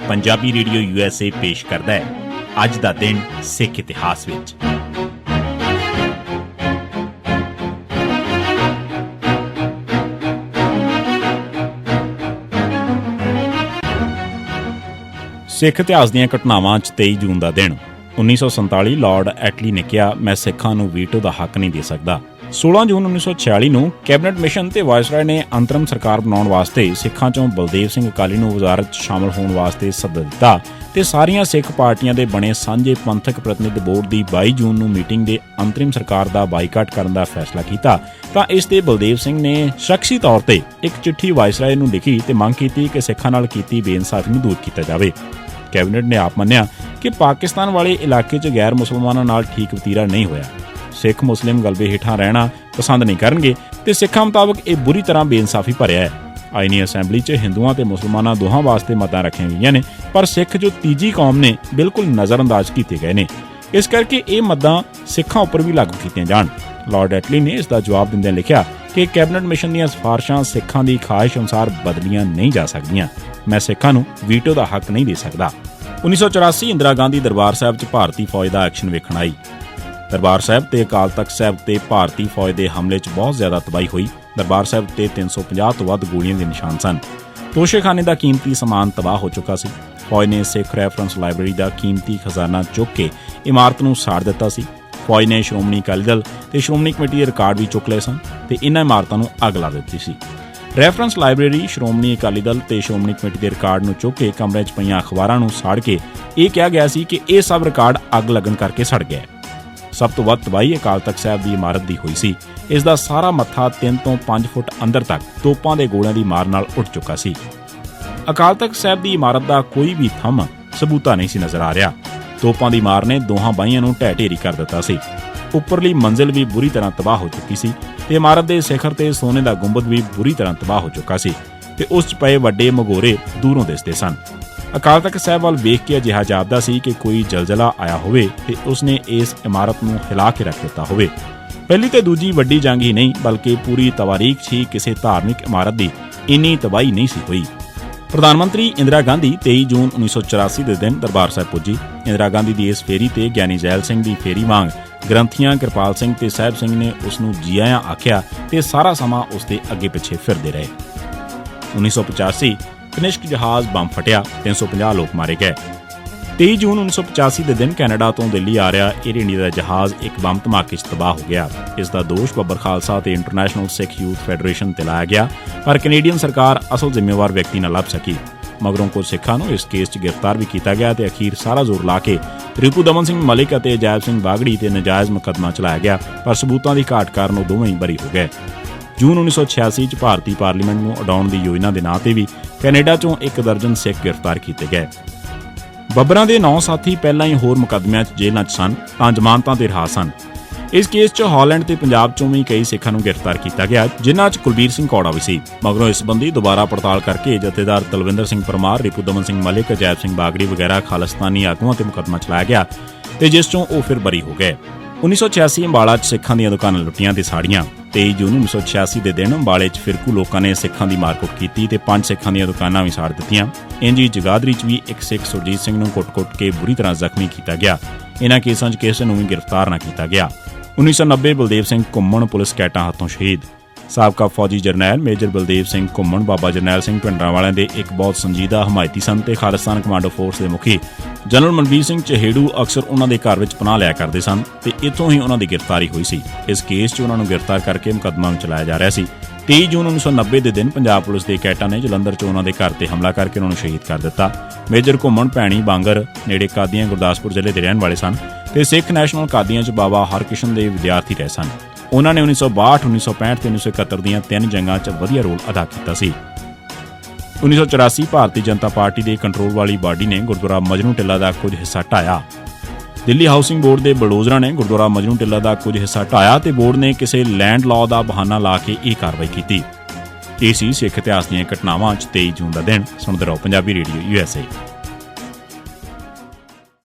Punjabi radio USA ਪੇਸ਼ ਕਰਦਾ ਹੈ ਅੱਜ ਦਾ ਦਿਨ ਸਿੱਖ ਇਤਿਹਾਸ ਵਿੱਚ। ਸਿੱਖ ਇਤਿਹਾਸ ਦੀਆਂ ਘਟਨਾਵਾਂ 'ਚ 23 ਜੂਨ ਦਾ ਦਿਨ 1947 ਲਾਰਡ ਐਟਲੀ ਨੇ ਕਿਹਾ, ਮੈਂ ਸਿੱਖਾਂ ਨੂੰ ਵੀਟੋ ਦਾ ਹੱਕ ਨਹੀਂ ਦੇ ਸਕਦਾ। 16 ਜੂਨ 1946 ਨੂੰ ਕੈਬਨਿਟ ਮਿਸ਼ਨ ਤੇ ਵਾਇਸਰਾਏ ਨੇ ਅੰਤਰਮ ਸਰਕਾਰ ਬਣਾਉਣ ਵਾਸਤੇ ਸਿੱਖਾਂ ਚੋਂ ਬਲਦੇਵ ਸਿੰਘ ਅਕਾਲੀ ਨੂੰ ਵਜ਼ਾਰਤ 'ਚ ਸ਼ਾਮਲ ਹੋਣ ਵਾਸਤੇ ਸੱਦਾ ਦਿੱਤਾ ਤੇ ਸਾਰੀਆਂ ਸਿੱਖ ਪਾਰਟੀਆਂ ਦੇ ਬਣੇ ਸਾਂਝੇ ਪੰਥਕ ਪ੍ਰਤੀਨਿਧ ਬੋਰਡ ਦੀ 22 ਜੂਨ ਨੂੰ ਮੀਟਿੰਗ ਦੇ ਅੰਤਰਿਮ ਸਰਕਾਰ ਦਾ ਬਾਈਕਾਟ ਕਰਨ ਦਾ ਫੈਸਲਾ ਕੀਤਾ। ਤਾਂ ਇਸ ਤੇ ਬਲਦੇਵ ਸਿੰਘ ਨੇ ਸ਼ਖਸੀ ਤੌਰ ਤੇ ਇੱਕ ਚਿੱਠੀ ਵਾਇਸਰਾਏ ਨੂੰ ਲਿਖੀ ਤੇ ਮੰਗ ਕੀਤੀ ਕਿ ਸਿੱਖਾਂ ਨਾਲ ਕੀਤੀ ਬੇਇਨਸਾਫੀ ਨੂੰ ਦੂਰ ਕੀਤਾ ਜਾਵੇ। ਕੈਬਨਿਟ ਨੇ ਆਪ ਮੰਨਿਆ ਕਿ ਪਾਕਿਸਤਾਨ ਵਾਲੇ ਇਲਾਕੇ 'ਚ ਗੈਰ ਮੁਸਲਮਾਨਾਂ ਨਾਲ ਠੀਕ ਵਤੀਰਾ ਨਹੀਂ ਹੋਇਆ। ਸਿੱਖ ਮੁਸਲਿਮ ਗਲਬੇ ਹੇਠਾਂ ਰਹਿਣਾ ਪਸੰਦ ਨਹੀਂ ਕਰਨਗੇ ਤੇ ਸਿੱਖਾਂ ਮੁਤਾਬਕ ਇਹ ਬੁਰੀ ਤਰ੍ਹਾਂ ਬੇਇਨਸਾਫੀ ਭਰਿਆ ਹੈ। ਆਈਨੀ ਅਸੈਂਬਲੀ 'ਚ ਹਿੰਦੂਆਂ ਤੇ ਮੁਸਲਮਾਨਾਂ ਦੋਹਾਂ ਵਾਸਤੇ ਮਤਾਂ ਰੱਖੀਆਂ ਗਈਆਂ ਨੇ, ਪਰ ਸਿੱਖ ਜੋ ਤੀਜੀ ਕੌਮ ਨੇ ਬਿਲਕੁਲ ਨਜ਼ਰਅੰਦਾਜ਼ ਕੀਤੇ ਗਏ ਨੇ। ਇਸ ਕਰਕੇ ਇਹ ਮੱਦਾਂ ਸਿੱਖਾਂ ਉੱਪਰ ਵੀ ਲਾਗੂ ਕੀਤੀਆਂ ਜਾਣ। ਲਾਰਡ ਐਟਲੀ ਨੇ ਇਸ ਦਾ ਜਵਾਬ ਦਿੰਦਿਆਂ ਲਿਖਿਆ ਕਿ ਕੈਬਨਿਟ ਮਿਸ਼ਨ ਦੀਆਂ ਸਿਫਾਰਸ਼ਾਂ ਸਿੱਖਾਂ ਦੀ ਖਾਹਿਸ਼ ਅਨੁਸਾਰ ਬਦਲੀਆਂ ਨਹੀਂ ਜਾ ਸਕਦੀਆਂ। ਮੈਂ ਸਿੱਖਾਂ ਨੂੰ ਵੀਟੋ ਦਾ ਹੱਕ ਨਹੀਂ ਦੇ ਸਕਦਾ। 1984 ਇੰਦਰਾ ਗਾਂਧੀ ਦਰਬਾਰ ਸਾਹਿਬ 'ਚ ਭਾਰਤੀ ਫੌਜ ਦਾ ਐਕਸ਼ਨ ਵੇਖਣ ਆਈ। ਦਰਬਾਰ ਸਾਹਿਬ ਤੇ ਅਕਾਲ ਤਖਤ ਸਾਹਿਬ ਤੇ ਭਾਰਤੀ ਫੌਜ ਦੇ ਹਮਲੇ 'ਚ ਬਹੁਤ ਜ਼ਿਆਦਾ ਤਬਾਹੀ ਹੋਈ। ਦਰਬਾਰ ਸਾਹਿਬ ਤੇ 350 ਤੋਂ ਵੱਧ ਗੋਲੀਆਂ ਦੇ ਨਿਸ਼ਾਨ ਸਨ। ਤੋਸ਼ੇਖਾਨੇ ਦਾ ਕੀਮਤੀ ਸਮਾਨ ਤਬਾਹ ਹੋ ਚੁੱਕਾ ਸੀ। ਫੌਜ ਨੇ ਸਿੱਖ ਰੈਫਰੈਂਸ ਲਾਇਬ੍ਰੇਰੀ ਦਾ ਕੀਮਤੀ ਖਜ਼ਾਨਾ ਚੁੱਕ ਕੇ ਇਮਾਰਤ ਨੂੰ ਸਾੜ ਦਿੱਤਾ ਸੀ। ਫੌਜ ਨੇ ਸ਼੍ਰੋਮਣੀ ਅਕਾਲੀ ਦਲ ਤੇ ਸ਼੍ਰੋਮਣੀ ਕਮੇਟੀ ਦੇ ਰਿਕਾਰਡ ਵੀ ਚੁੱਕ ਲਏ ਸਨ ਤੇ ਇਨ੍ਹਾਂ ਇਮਾਰਤਾਂ ਨੂੰ ਅੱਗ ਲਾ ਦਿੱਤੀ ਸੀ। ਰੈਫਰੈਂਸ ਲਾਇਬ੍ਰੇਰੀ, ਸ਼੍ਰੋਮਣੀ ਅਕਾਲੀ ਦਲ ਤੇ ਸ਼੍ਰੋਮਣੀ ਕਮੇਟੀ ਦੇ ਰਿਕਾਰਡ ਨੂੰ ਚੁੱਕ ਕੇ ਕਮਰੇ 'ਚ ਪਈਆਂ ਅਖਬਾਰਾਂ ਨੂੰ ਸਾੜ ਕੇ ਇਹ ਕਿਹਾ ਗਿਆ ਸੀ ਕਿ ਇਹ ਸਭ ਰਿਕਾਰਡ ਅੱਗ ਲੱਗਣ ਕਰਕੇ ਸੜ ਗਿਆ। ਸਭ ਤੋਂ ਵੱਧ ਤਬਾਹੀ ਅਕਾਲ ਤਖਤ ਸਾਹਿਬ ਦੀ ਇਮਾਰਤ ਦੀ ਹੋਈ ਸੀ। ਇਸ ਦਾ ਸਾਰਾ ਮੱਥਾ 3 ਤੋਂ 5 ਫੁੱਟ ਅੰਦਰ ਤੱਕ ਤੋਪਾਂ ਦੇ ਗੋਲਿਆਂ ਦੀ ਮਾਰ ਨਾਲ ਉੱਡ ਚੁੱਕਾ ਸੀ। ਅਕਾਲ ਤਖਤ ਸਾਹਿਬ ਦੀ ਇਮਾਰਤ ਦਾ ਕੋਈ ਵੀ ਥੰਮ ਸਬੂਤਾ ਨਹੀਂ ਸੀ ਨਜ਼ਰ ਆ ਰਿਹਾ। ਤੋਪਾਂ ਦੀ ਮਾਰ ਨੇ ਦੋਹਾਂ ਬਾਹੀਆਂ ਨੂੰ ਢਹਿ ਢੇਰੀ ਕਰ ਦਿੱਤਾ ਸੀ। ਉੱਪਰਲੀ ਮੰਜ਼ਿਲ ਵੀ ਬੁਰੀ ਤਰ੍ਹਾਂ ਤਬਾਹ ਹੋ ਚੁੱਕੀ ਸੀ ਤੇ ਇਮਾਰਤ ਦੇ ਸਿਖਰ ਤੇ ਸੋਨੇ ਦਾ ਗੁੰਬਦ ਵੀ ਬੁਰੀ ਤਰ੍ਹਾਂ ਤਬਾਹ ਹੋ ਚੁੱਕਾ ਸੀ ਤੇ ਉਸ 'ਚ ਪਏ ਵੱਡੇ ਮਗੋਰੇ ਦੂਰੋਂ ਦਿਸਦੇ ਸਨ। ਅਕਾਲ ਤਖਤ ਸਾਹਿਬ ਵੱਲ ਵੇਖ ਕੇ ਅਜਿਹਾ ਜਾਪਦਾ ਸੀ ਕਿ ਕੋਈ ਜ਼ਲਜ਼ਲਾ ਆਇਆ ਹੋਵੇ ਤੇ ਉਸਨੇ ਇਸ ਇਮਾਰਤ ਨੂੰ ਹਿਲਾ ਕੇ ਰੱਖ ਦਿੱਤਾ ਹੋਵੇ। ਪਹਿਲੀ ਤੇ ਦੂਜੀ ਵੱਡੀ ਜੰਗ ਹੀ ਨਹੀਂ ਬਲਕਿ ਪੂਰੀ ਤਵਾਰੀਖ 'ਚ ਹੀ ਕਿਸੇ ਧਾਰਮਿਕ ਇਮਾਰਤ ਦੀ ਇੰਨੀ ਤਬਾਹੀ ਨਹੀਂ ਸੀ ਹੋਈ। ਪ੍ਰਧਾਨ ਮੰਤਰੀ ਇੰਦਰਾ ਗਾਂਧੀ 23 ਜੂਨ 1984 ਦੇ ਦਿਨ ਦਰਬਾਰ ਸਾਹਿਬ ਪੁੱਜੀ। ਇੰਦਰਾ ਗਾਂਧੀ ਦੀ ਇਸ ਫੇਰੀ ਤੇ ਗਿਆਨੀ ਜ਼ੈਲ ਸਿੰਘ ਦੀ ਫੇਰੀ ਵਾਂਗ ਗ੍ਰੰਥੀਆਂ ਕਿਰਪਾਲ ਸਿੰਘ ਤੇ ਸਾਹਿਬ ਸਿੰਘ ਨੇ ਉਸ ਨੂੰ ਜੀ ਆਇਆਂ ਆਖਿਆ ਤੇ ਸਾਰਾ ਸਮਾਂ ਉਸ ਦੇ ਅੱਗੇ ਪਿੱਛੇ ਫਿਰਦੇ ਰਹੇ। 1985 ਕਨਿਸ਼ਕ ਜਹਾਜ਼ ਬੰਬ ਫਟਿਆ, 350 ਲੋਕ ਮਾਰੇ ਗਏ। 23 ਜੂਨ 1985 ਦੇ ਦਿਨ ਕੈਨੇਡਾ ਤੋਂ ਦਿੱਲੀ ਆ ਰਿਹਾ ਏਅਰ ਇੰਡੀਆ ਦਾ ਜਹਾਜ਼ ਇੱਕ ਬੰਬ ਧਮਾਕੇ 'ਚ ਤਬਾਹ ਹੋ ਗਿਆ। ਇਸ ਦਾ ਦੋਸ਼ ਬੱਬਰ ਖਾਲਸਾ ਤੇ ਇੰਟਰਨੈਸ਼ਨਲ ਸਿੱਖ ਯੂਥ ਫੈਡਰੇਸ਼ਨ ਤੇ ਲਾਇਆ ਗਿਆ, ਪਰ ਕੈਨੇਡੀਅਨ ਸਰਕਾਰ ਅਸਲ ਜ਼ਿੰਮੇਵਾਰ ਵਿਅਕਤੀ ਨਾ ਲੱਭ ਸਕੀ। ਮਗਰੋਂ ਕੁਝ ਸਿੱਖਾਂ ਨੂੰ ਇਸ ਕੇਸ 'ਚ ਗ੍ਰਿਫਤਾਰ ਵੀ ਕੀਤਾ ਗਿਆ ਤੇ ਅਖੀਰ ਸਾਰਾ ਜ਼ੋਰ ਲਾ ਕੇ ਰਿਪੂ ਦਮਨ ਸਿੰਘ ਮਲਿਕ ਅਤੇ ਅਜਾਇਬ ਸਿੰਘ ਬਾਗੜੀ ਤੇ ਨਜਾਇਜ਼ ਮੁਕੱਦਮਾ ਚਲਾਇਆ ਗਿਆ, ਪਰ ਸਬੂਤਾਂ ਦੀ ਘਾਟ ਕਾਰਨ ਉਹ ਦੋਵੇਂ ਹੀ ਬਰੀ ਹੋ ਗਏ। ਜੂਨ 1986 'ਚ ਭਾਰਤੀ ਪਾਰਲੀਮੈਂਟ ਨੂੰ ਉਡਾਉਣ ਦੀ ਯੋਜਨਾ ਦੇ ਨਾਂ ਤੇ ਵੀ ਕੈਨੇਡਾ 'ਚੋਂ 1 ਦਰਜਨ ਸਿੱਖ ਗ੍ਰਿਫਤਾਰ ਕੀਤੇ ਗਏ। ਬੱਬਰਾਂ ਦੇ 9 ਸਾਥੀ ਪਹਿਲਾਂ ਹੀ ਹੋਰ ਮੁਕੱਦਮਿਆਂ 'ਚ ਜੇਲ੍ਹਾਂ 'ਚ ਸਨ ਤਾਂ ਜ਼ਮਾਨਤਾਂ ਤੇ ਰਿਹਾ ਸਨ। ਇਸ ਕੇਸ 'ਚ ਹਾਲੈਂਡ ਤੇ ਪੰਜਾਬ 'ਚੋਂ ਵੀ ਕਈ ਸਿੱਖਾਂ ਨੂੰ ਗ੍ਰਿਫਤਾਰ ਕੀਤਾ ਗਿਆ, ਜਿਨ੍ਹਾਂ 'ਚ ਕੁਲਬੀਰ ਸਿੰਘ ਕੌੜਾ ਵੀ ਸੀ। ਮਗਰੋਂ ਇਸ ਸੰਬੰਧੀ ਦੁਬਾਰਾ ਪੜਤਾਲ ਕਰਕੇ ਜਥੇਦਾਰ ਤਲਵਿੰਦਰ ਸਿੰਘ ਪਰਮਾਰ, ਰਿਪੂ ਦਮਨ ਸਿੰਘ ਮਲਿਕ, ਅਜਾਇਬ ਸਿੰਘ ਬਾਗੜੀ ਵਗੈਰਾ ਖਾਲਿਸਤਾਨੀ ਆਗੂਆਂ ਤੇ ਮੁਕੱਦਮਾ ਚਲਾਇਆ ਗਿਆ ਤੇ ਜਿਸ 'ਚੋਂ ਉਹ ਫਿਰ ਬਰੀ ਹੋ ਗਏ। 1986 ਅੰਬਾਲਾ 'ਚ ਸਿੱਖਾਂ ਦੀਆਂ ਦੁਕਾਨਾਂ ਲੁੱਟੀਆਂ ਤੇ ਸਾੜੀਆਂ। 23 ਜੂਨ 1986 ਦੇ ਦਿਨ ਅੰਬਾਲੇ 'ਚ ਫਿਰਕੂ ਲੋਕਾਂ ਨੇ ਸਿੱਖਾਂ ਦੀ ਮਾਰਕੁੱਟ ਕੀਤੀ ਤੇ 5 ਸਿੱਖਾਂ ਦੀਆਂ ਦੁਕਾਨਾਂ ਵੀ ਸਾੜ ਦਿੱਤੀਆਂ। ਇੰਝ ਹੀ ਜਗਾਦਰੀ 'ਚ ਵੀ ਇੱਕ ਸਿੱਖ ਸੁਰਜੀਤ ਸਿੰਘ ਨੂੰ ਕੁੱਟ-ਕੁੱਟ ਕੇ ਬੁਰੀ ਤਰ੍ਹਾਂ ਜ਼ਖਮੀ ਕੀਤਾ ਗਿਆ। ਇਹਨਾਂ ਕੇਸਾਂ 'ਚ ਕਿਸੇ ਨੂੰ ਵੀ ਗ੍ਰਿਫਤਾਰ ਨਾ ਕੀਤਾ ਗਿਆ। 1990 ਬਲਦੇਵ ਸਿੰਘ ਘੁੰਮਣ ਪੁਲਿਸ ਕੈਟਾਂ ਹੱਥੋਂ ਸ਼ਹੀਦ। ਸਾਬਕਾ ਫੌਜੀ ਜਰਨੈਲ ਮੇਜਰ ਬਲਦੇਵ ਸਿੰਘ ਘੁੰਮਣ ਬਾਬਾ ਜਰਨੈਲ ਸਿੰਘ ਭਿੰਡਰਾਂਵਾਲਿਆਂ ਦੇ ਇੱਕ ਬਹੁਤ ਸੰਜੀਦਾ ਹਮਾਇਤੀ ਸਨ ਤੇ ਖਾਲਿਸਤਾਨ ਕਮਾਂਡੋ ਫੋਰਸ ਦੇ ਮੁਖੀ ਜਨਰਲ ਮਨਵੀਰ ਸਿੰਘ ਚਹੇੜੂ ਅਕਸਰ ਉਹਨਾਂ ਦੇ ਘਰ ਵਿੱਚ ਪਨਾਹ ਲਿਆ ਕਰਦੇ ਸਨ ਤੇ ਇੱਥੋਂ ਹੀ ਉਹਨਾਂ ਦੀ ਗ੍ਰਿਫਤਾਰੀ ਹੋਈ ਸੀ। ਇਸ ਕੇਸ 'ਚ ਉਹਨਾਂ ਨੂੰ ਗ੍ਰਿਫਤਾਰ ਕਰਕੇ ਮੁਕੱਦਮਾ ਚਲਾਇਆ ਜਾ ਰਿਹਾ ਸੀ। 23 ਜੂਨ 1990 ਦੇ ਦਿਨ ਪੰਜਾਬ ਪੁਲਿਸ ਦੇ ਕੈਟਾਂ ਨੇ ਜਲੰਧਰ 'ਚ ਉਹਨਾਂ ਦੇ ਘਰ ਤੇ ਹਮਲਾ ਕਰਕੇ ਉਹਨਾਂ ਨੂੰ ਸ਼ਹੀਦ ਕਰ ਦਿੱਤਾ। ਮੇਜਰ ਘੁੰਮਣ ਭੈਣੀ ਬਾਂਗਰ ਨੇੜੇ ਕਾਦੀਆਂ ਗੁਰਦਾਸਪੁਰ ਜ਼ਿਲ੍ਹੇ ਦੇ ਰਹਿਣ ਵਾਲੇ ਸਨ ਤੇ ਸਿੱਖ ਨੈਸ਼ਨਲ ਕਾਦੀਆਂ 'ਚ ਬਾਬਾ ਹਰਕਿਸ਼ਨ ਦੇ ਵਿਦਿਆਰਥੀ ਰਹੇ ਸਨ। ਉਹਨਾਂ ਨੇ 1962, 1965 ਤੇ 1971 ਦੀਆਂ 3 ਜੰਗਾਂ 'ਚ ਵਧੀਆ ਰੋਲ ਅਦਾ ਕੀਤਾ ਸੀ। 1984 ਭਾਰਤੀ ਜਨਤਾ ਪਾਰਟੀ ਦੇ ਕੰਟਰੋਲ ਵਾਲੀ ਬਾਡੀ ਨੇ ਗੁਰਦੁਆਰਾ ਮਜਨੂੰ ਟਿੱਲਾ ਦਾ ਕੁਝ ਹਿੱਸਾ ਢਾਇਆ। ਦਿੱਲੀ ਹਾਊਸਿੰਗ ਬੋਰਡ ਦੇ ਬਲਡੋਜ਼ਰਾਂ ਨੇ ਗੁਰਦੁਆਰਾ ਮਜਨੂੰ ਟਿੱਲਾ ਦਾ ਕੁਝ ਹਿੱਸਾ ਢਾਇਆ ਤੇ ਬੋਰਡ ਨੇ ਕਿਸੇ ਲੈਂਡ ਲਾਅ ਦਾ ਬਹਾਨਾ ਲਾ ਕੇ ਇਹ ਕਾਰਵਾਈ ਕੀਤੀ। ਇਹ ਸੀ ਸਿੱਖ ਇਤਿਹਾਸ ਦੀਆਂ ਘਟਨਾਵਾਂ 'ਚ 23 ਜੂਨ ਦਾ ਦਿਨ। ਸੁਣਦੇ ਰਹੋ ਪੰਜਾਬੀ ਰੇਡੀਓ USA।